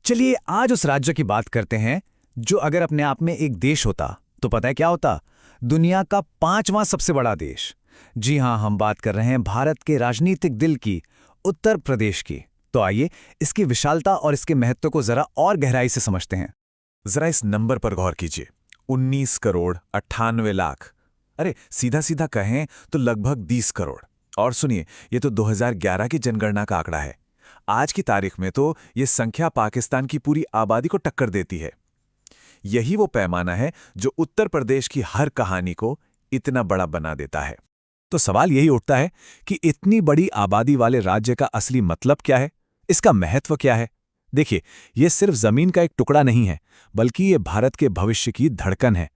चलिए आज उस राज्य की बात करते हैं जो अगर अपने आप में एक देश होता तो पता है क्या होता? दुनिया का 5वां सबसे बड़ा देश। जी हां, हम बात कर रहे हैं भारत के राजनीतिक दिल की, उत्तर प्रदेश की। तो आइए इसकी विशालता और इसके महत्व को जरा और गहराई से समझते हैं। जरा इस नंबर पर गौर कीजिए। 19 करोड़ 98 लाख। अरे सीधा सीधा कहें तो लगभग 20 करोड़। और सुनिए, ये तो 2011 की जनगणना का आंकड़ा है। आज की तारीख में तो ये संख्या पाकिस्तान की पूरी आबादी को टक्कर देती है। यही वो पैमाना है जो उत्तर प्रदेश की हर कहानी को इतना बड़ा बना देता है। तो सवाल यही उठता है कि इतनी बड़ी आबादी वाले राज्य का असली मतलब क्या है, इसका महत्व क्या है? देखिए, ये सिर्फ जमीन का एक टुकड़ा नहीं है, बल्कि ये भारत के भविष्य की धड़कन है।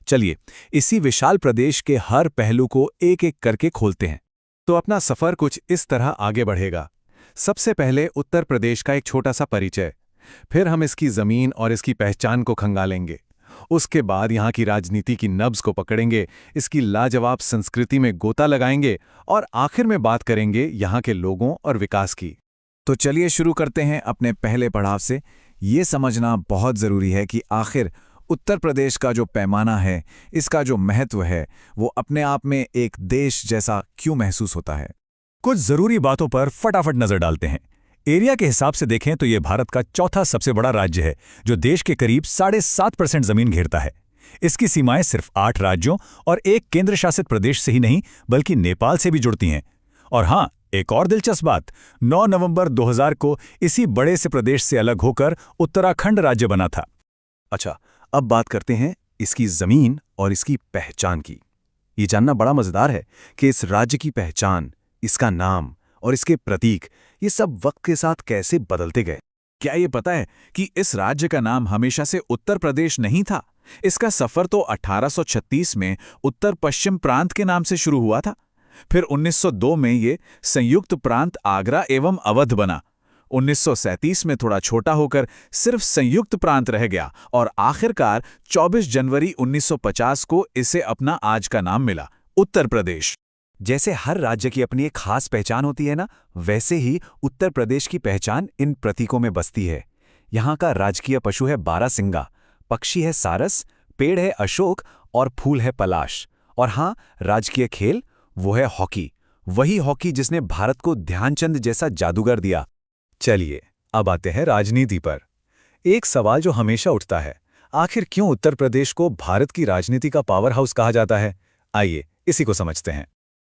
चलिए इसी विशाल प्रदेश के हर पहलू को एक एक करके खोलते हैं। तो अपना सफर कुछ इस तरह आगे बढ़ेगा। सबसे पहले उत्तर प्रदेश का एक छोटा सा परिचय, फिर हम इसकी जमीन और इसकी पहचान को खंगालेंगे। उसके बाद यहाँ की राजनीति की नब्ज को पकड़ेंगे, इसकी लाजवाब संस्कृति में गोता लगाएंगे और आखिर में बात करेंगे यहाँ के लोगों और विकास की। तो चलिए शुरू करते हैं अपने पहले पड़ाव से। ये समझना बहुत ज़रूरी है कि आखिर उत्तर प्रदेश का जो पैमाना है, इसका जो महत्व है, वो अपने आप में एक देश जैसा क्यों महसूस होता है। कुछ ज़रूरी बातों पर फटाफट नज़र डालते हैं। एरिया के हिसाब से देखें तो ये भारत का चौथा सबसे बड़ा राज्य है, जो देश के करीब 7.5% जमीन घेरता है। इसकी सीमाएं सिर्फ 8 राज्यों और एक केंद्र शासित प्रदेश से ही नहीं, बल्कि नेपाल से भी जुड़ती हैं। और हाँ, एक और दिलचस्प बात, 9 नवंबर 2000 को इसी बड़े से प्रदेश से अलग होकर उत्तराखंड राज्य बना था। अच्छा, अब बात करते हैं इसकी जमीन और इसकी पहचान की। ये जानना बड़ा मजेदार है कि इस राज्य की पहचान, इसका नाम और इसके प्रतीक, ये सब वक्त के साथ कैसे बदलते गए। क्या ये पता है कि इस राज्य का नाम हमेशा से उत्तर प्रदेश नहीं था? इसका सफर तो 1836 में उत्तर पश्चिम प्रांत के नाम से शुरू हुआ था। फिर 1902 में ये संयुक्त प्रांत आगरा एवं अवध बना। 1937 में थोड़ा छोटा होकर सिर्फ संयुक्त प्रांत रह गया और आखिरकार 24 जनवरी 1950 को इसे अपना आज का नाम मिला, उत्तर प्रदेश। जैसे हर राज्य की अपनी एक खास पहचान होती है ना, वैसे ही उत्तर प्रदेश की पहचान इन प्रतीकों में बसती है। यहाँ का राजकीय पशु है बारहसिंगा, पक्षी है सारस, पेड़ है अशोक और फूल है पलाश। और हाँ, राजकीय खेल वो है हॉकी, वही हॉकी जिसने भारत को ध्यानचंद जैसा जादूगर दिया। चलिए अब आते हैं राजनीति पर। एक सवाल जो हमेशा उठता है, आखिर क्यों उत्तर प्रदेश को भारत की राजनीति का पावर हाउस कहा जाता है? आइए इसी को समझते हैं।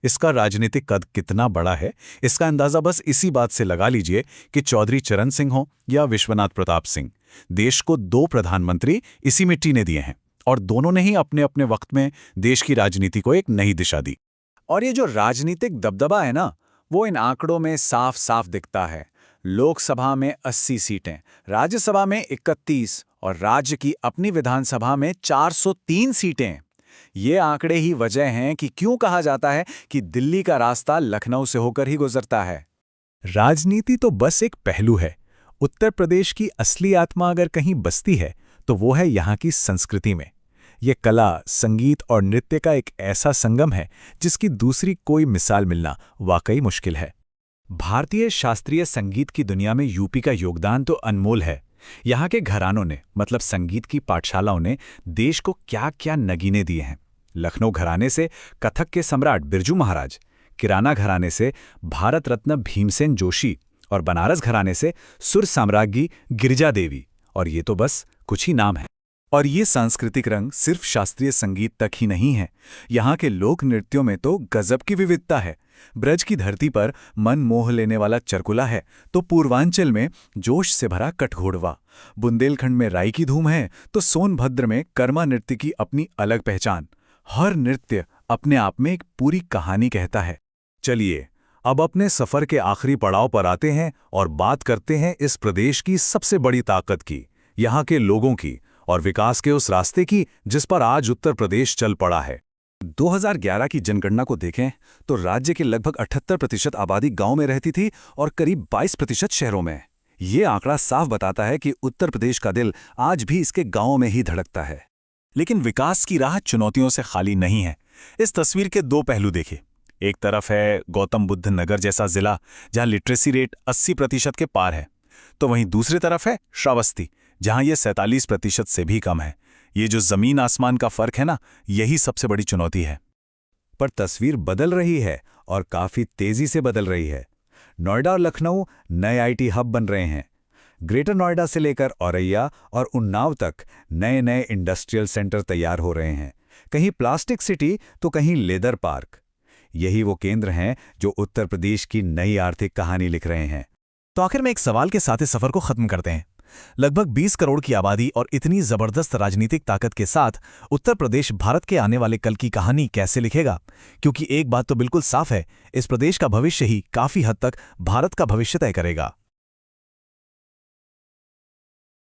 इसका राजनीतिक कद कितना बड़ा है, इसका अंदाजा बस इसी बात से लगा लीजिए कि चौधरी चरण सिंह हो या विश्वनाथ प्रताप सिंह, देश को 2 प्रधानमंत्री इसी मिट्टी ने दिए हैं और दोनों ने ही अपने अपने वक्त में देश की राजनीति को एक नई दिशा दी। और ये जो राजनीतिक दबदबा है ना, वो इन आंकड़ों में साफ साफ दिखता है। लोकसभा में 80 सीटें, राज्यसभा में 31 और राज्य की अपनी विधानसभा में 403 सीटें। ये आंकड़े ही वजह हैं कि क्यों कहा जाता है कि दिल्ली का रास्ता लखनऊ से होकर ही गुजरता है। राजनीति तो बस एक पहलू है। उत्तर प्रदेश की असली आत्मा अगर कहीं बसती है तो वो है यहाँ की संस्कृति में। ये कला, संगीत और नृत्य का एक ऐसा संगम है जिसकी दूसरी कोई मिसाल मिलना वाकई मुश्किल है। भारतीय शास्त्रीय संगीत की दुनिया में यूपी का योगदान तो अनमोल है। यहाँ के घरानों ने, मतलब संगीत की पाठशालाओं ने, देश को क्या क्या नगीने दिए हैं। लखनऊ घराने से कथक के सम्राट बिरजू महाराज, किराना घराने से भारत रत्न भीमसेन जोशी और बनारस घराने से सुर साम्राज्ञी गिरिजा देवी। और ये तो बस कुछ ही नाम है। और ये सांस्कृतिक रंग सिर्फ शास्त्रीय संगीत तक ही नहीं है। यहाँ के लोक नृत्यों में तो गजब की विविधता है। ब्रज की धरती पर मन मोह लेने वाला चरकुला है, तो पूर्वांचल में जोश से भरा कठघोड़वा, बुंदेलखंड में राई की धूम है, तो सोनभद्र में कर्मा नृत्य की अपनी अलग पहचान। हर नृत्य अपने आप में एक पूरी कहानी कहता है। चलिए अब अपने सफर के आखिरी पड़ाव पर आते हैं और बात करते हैं इस प्रदेश की सबसे बड़ी ताकत की, यहाँ के लोगों की और विकास के उस रास्ते की जिस पर आज उत्तर प्रदेश चल पड़ा है। 2011 की जनगणना को देखें तो राज्य के लगभग 78% आबादी गांव में रहती थी और करीब 22% शहरों में। ये आंकड़ा साफ बताता है कि उत्तर प्रदेश का दिल आज भी इसके गांवों में ही धड़कता है। लेकिन विकास की राह चुनौतियों से खाली नहीं है। इस तस्वीर के 2 पहलू देखिए। एक तरफ है गौतम बुद्ध नगर जैसा जिला, जहां लिटरेसी रेट 80% के पार है। तो वहीं दूसरी तरफ है श्रावस्ती, जहां ये 47% से भी कम है। ये जो जमीन आसमान का फर्क है ना, यही सबसे बड़ी चुनौती है। पर तस्वीर बदल रही है और काफी तेजी से बदल रही है। नोएडा और लखनऊ नए आईटी हब बन रहे हैं। ग्रेटर नोएडा से लेकर औरैया और उन्नाव तक नए नए इंडस्ट्रियल सेंटर तैयार हो रहे हैं। कहीं प्लास्टिक सिटी तो कहीं लेदर पार्क। यही वो केंद्र हैं जो उत्तर प्रदेश की नई आर्थिक कहानी लिख रहे हैं। तो आखिर में एक सवाल के साथ इस सफर को खत्म करते हैं। लगभग 20 करोड़ की आबादी और इतनी जबरदस्त राजनीतिक ताकत के साथ उत्तर प्रदेश भारत के आने वाले कल की कहानी कैसे लिखेगा? क्योंकि एक बात तो बिल्कुल साफ है, इस प्रदेश का भविष्य ही काफी हद तक भारत का भविष्य तय करेगा।